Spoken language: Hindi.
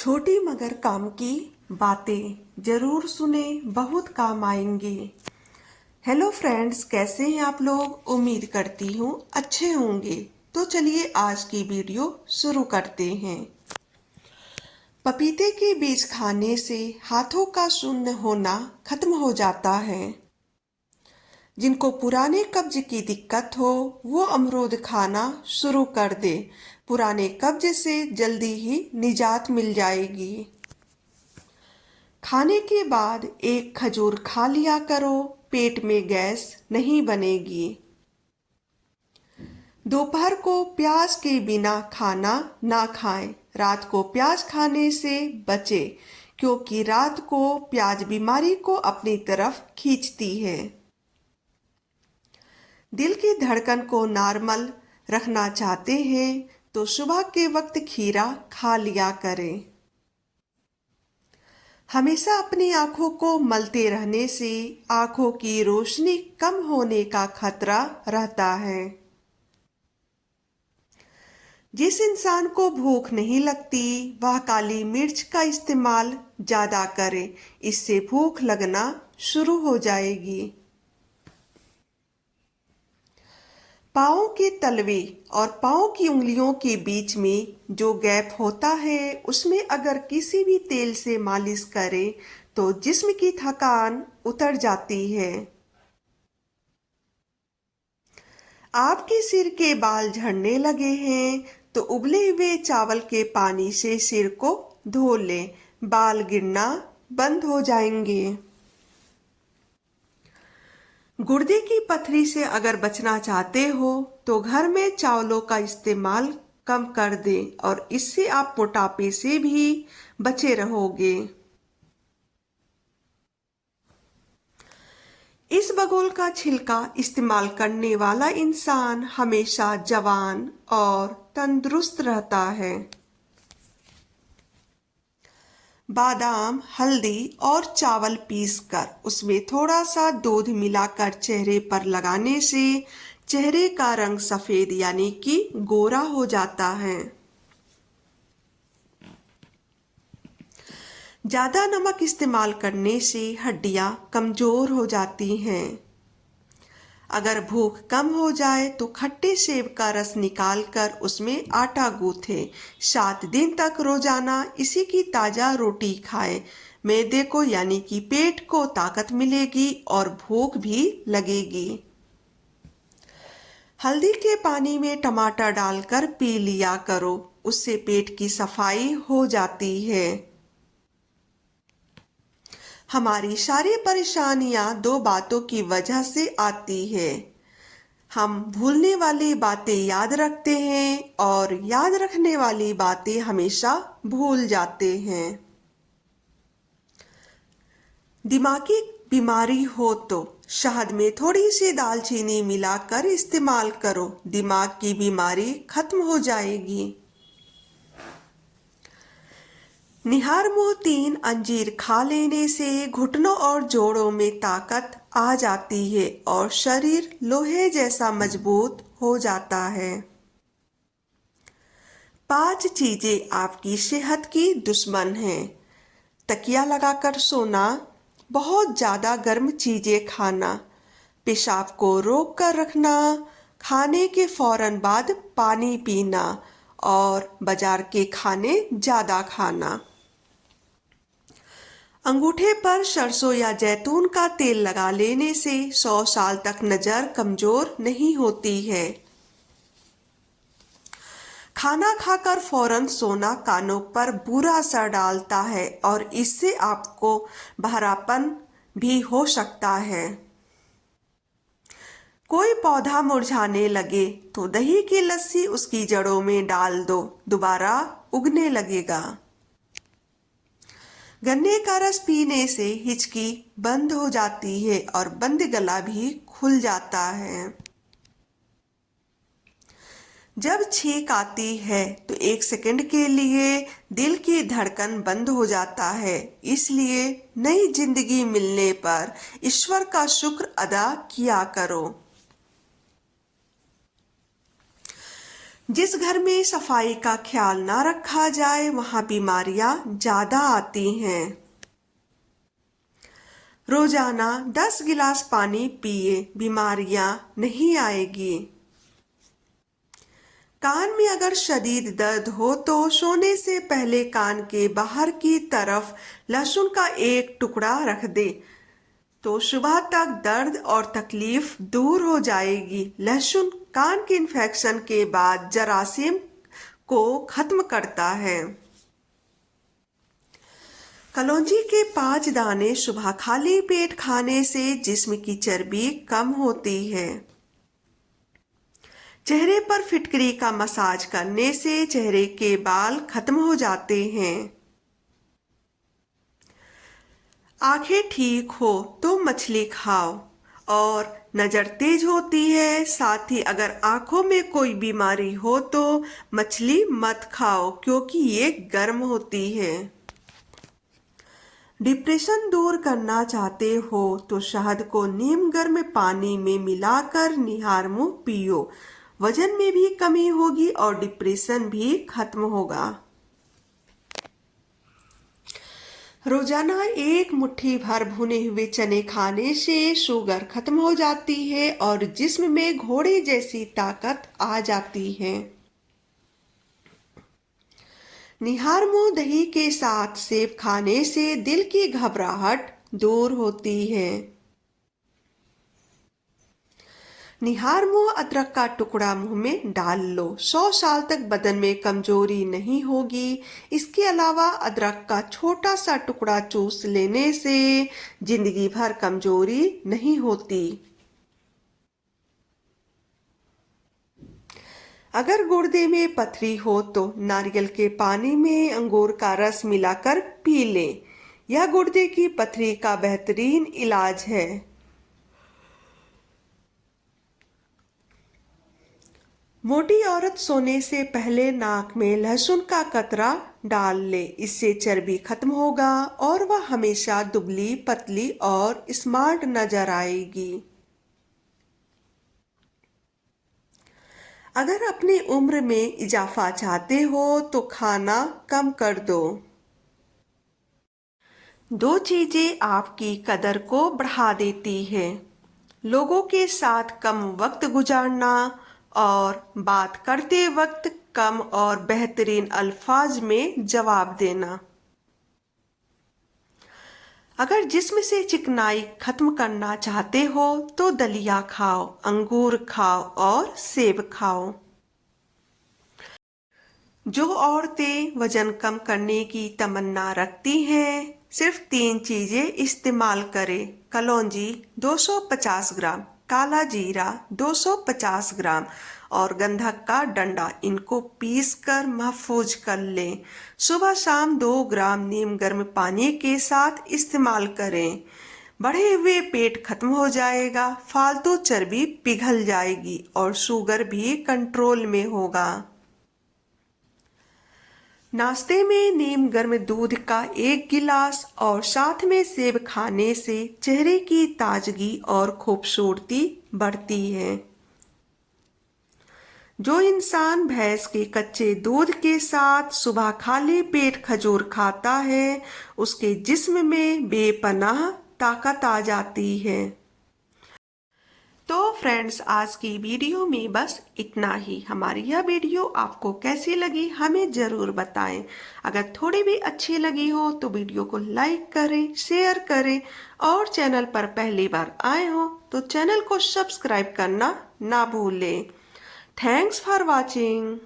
छोटी मगर काम की बातें जरूर सुने, बहुत काम आएंगी। हेलो फ्रेंड्स, कैसे हैं आप लोग? उम्मीद करती हूँ अच्छे होंगे। तो चलिए आज की वीडियो शुरू करते हैं। पपीते के बीज खाने से हाथों का शून्य होना खत्म हो जाता है। जिनको पुराने कब्ज की दिक्कत हो वो अमरूद खाना शुरू कर दे। पुराने कब्ज से जल्दी ही निजात मिल जाएगी। खाने के बाद एक खजूर खा लिया करो, पेट में गैस नहीं बनेगी। दोपहर को प्याज के बिना खाना ना खाएं। रात को प्याज खाने से बचे, क्योंकि रात को प्याज बीमारी को अपनी तरफ खींचती है। दिल की धड़कन को नॉर्मल रखना चाहते हैं तो सुबह के वक्त खीरा खा लिया करें। हमेशा अपनी आंखों को मलते रहने से आंखों की रोशनी कम होने का खतरा रहता है। जिस इंसान को भूख नहीं लगती वह काली मिर्च का इस्तेमाल ज्यादा करे, इससे भूख लगना शुरू हो जाएगी। पाँव के तलवे और पाँव की उंगलियों के बीच में जो गैप होता है उसमें अगर किसी भी तेल से मालिश करें तो जिस्म की थकान उतर जाती है। आपके सिर के बाल झड़ने लगे हैं तो उबले हुए चावल के पानी से सिर को धो लें, बाल गिरना बंद हो जाएंगे। गुर्दे की पथरी से अगर बचना चाहते हो तो घर में चावलों का इस्तेमाल कम कर दें और इससे आप मोटापे से भी बचे रहोगे। इसबगोल का छिलका इस्तेमाल करने वाला इंसान हमेशा जवान और तंदुरुस्त रहता है। बादाम, हल्दी और चावल पीसकर उसमें थोड़ा सा दूध मिलाकर चेहरे पर लगाने से चेहरे का रंग सफेद यानी कि गोरा हो जाता है। ज्यादा नमक इस्तेमाल करने से हड्डियां कमजोर हो जाती हैं। अगर भूख कम हो जाए तो खट्टे सेब का रस निकालकर उसमें आटा गूंथे। 7 दिन तक रोजाना इसी की ताजा रोटी खाएं। मैदे को यानी कि पेट को ताकत मिलेगी और भूख भी लगेगी। हल्दी के पानी में टमाटर डालकर पी लिया करो, उससे पेट की सफाई हो जाती है। हमारी सारी परेशानियां 2 बातों की वजह से आती है। हम भूलने वाली बातें याद रखते हैं और याद रखने वाली बातें हमेशा भूल जाते हैं। दिमागी बीमारी हो तो शहद में थोड़ी सी दालचीनी मिलाकर इस्तेमाल करो, दिमाग की बीमारी खत्म हो जाएगी। निहारमो 3 अंजीर खा लेने से घुटनों और जोड़ों में ताकत आ जाती है और शरीर लोहे जैसा मजबूत हो जाता है। 5 चीजें आपकी सेहत की दुश्मन हैं। तकिया लगाकर सोना, बहुत ज्यादा गर्म चीजें खाना, पेशाब को रोक कर रखना, खाने के फौरन बाद पानी पीना और बाजार के खाने ज्यादा खाना। अंगूठे पर सरसों या जैतून का तेल लगा लेने से 100 साल तक नजर कमजोर नहीं होती है। खाना खाकर फौरन सोना कानों पर बुरा असर डालता है और इससे आपको बहरापन भी हो सकता है। कोई पौधा मुरझाने लगे तो दही की लस्सी उसकी जड़ों में डाल दो, दोबारा उगने लगेगा। गन्ने का रस पीने से हिचकी बंद हो जाती है और बंद गला भी खुल जाता है। जब छींक आती है तो 1 सेकंड के लिए दिल की धड़कन बंद हो जाता है, इसलिए नई जिंदगी मिलने पर ईश्वर का शुक्र अदा किया करो। जिस घर में सफाई का ख्याल ना रखा जाए वहां बीमारियां ज्यादा आती हैं। रोजाना 10 गिलास पानी पिए, बीमारियां नहीं आएगी। कान में अगर शदीद दर्द हो तो सोने से पहले कान के बाहर की तरफ लहसुन का एक टुकड़ा रख दे, तो सुबह तक दर्द और तकलीफ दूर हो जाएगी। लहसुन कान के इन्फेक्शन के बाद जरासीम को खत्म करता है। कलौंजी के 5 दाने सुबह खाली पेट खाने से जिस्म की चर्बी कम होती है। चेहरे पर फिटकरी का मसाज करने से चेहरे के बाल खत्म हो जाते हैं। आंखें ठीक हो तो मछली खाओ और नजर तेज होती है। साथ ही अगर आंखों में कोई बीमारी हो तो मछली मत खाओ क्योंकि ये गर्म होती है। डिप्रेशन दूर करना चाहते हो तो शहद को नीम गर्म पानी में मिलाकर निहारमू पियो। वजन में भी कमी होगी और डिप्रेशन भी खत्म होगा। रोजाना एक मुट्ठी भर भुने हुए चने खाने से शुगर खत्म हो जाती है और जिस्म में घोड़े जैसी ताकत आ जाती है। निहारमू दही के साथ सेब खाने से दिल की घबराहट दूर होती है। निहारमू अदरक का टुकड़ा मुंह में डाल लो, 100 साल तक बदन में कमजोरी नहीं होगी। इसके अलावा अदरक का छोटा सा टुकड़ा चूस लेने से जिंदगी भर कमजोरी नहीं होती। अगर गुर्दे में पथरी हो तो नारियल के पानी में अंगूर का रस मिलाकर पी लें। यह गुर्दे की पथरी का बेहतरीन इलाज है। मोटी औरत सोने से पहले नाक में लहसुन का कतरा डाल ले, इससे चर्बी खत्म होगा और वह हमेशा दुबली पतली और स्मार्ट नजर आएगी। अगर अपनी उम्र में इजाफा चाहते हो तो खाना कम कर दो। 2 चीजें आपकी कदर को बढ़ा देती है, लोगों के साथ कम वक्त गुजारना और बात करते वक्त कम और बेहतरीन अल्फाज में जवाब देना। अगर जिस्म से चिकनाई खत्म करना चाहते हो तो दलिया खाओ, अंगूर खाओ और सेब खाओ। जो औरतें वजन कम करने की तमन्ना रखती हैं, सिर्फ 3 चीजें इस्तेमाल करें। कलौंजी 250 ग्राम, काला जीरा 250 ग्राम और गंधक का डंडा, इनको पीसकर महफूज कर लें। सुबह शाम 2 ग्राम नीम गर्म पानी के साथ इस्तेमाल करें। बढ़े हुए पेट खत्म हो जाएगा, फालतू चर्बी पिघल जाएगी और शुगर भी कंट्रोल में होगा। नाश्ते में नीम गर्म दूध का 1 गिलास और साथ में सेब खाने से चेहरे की ताजगी और खूबसूरती बढ़ती है। जो इंसान भैंस के कच्चे दूध के साथ सुबह खाली पेट खजूर खाता है, उसके जिस्म में बेपनाह ताकत आ जाती है। तो फ्रेंड्स, आज की वीडियो में बस इतना ही। हमारी यह वीडियो आपको कैसी लगी हमें ज़रूर बताएं। अगर थोड़ी भी अच्छी लगी हो तो वीडियो को लाइक करें, शेयर करें और चैनल पर पहली बार आए हो तो चैनल को सब्सक्राइब करना ना भूलें। Thanks for watching.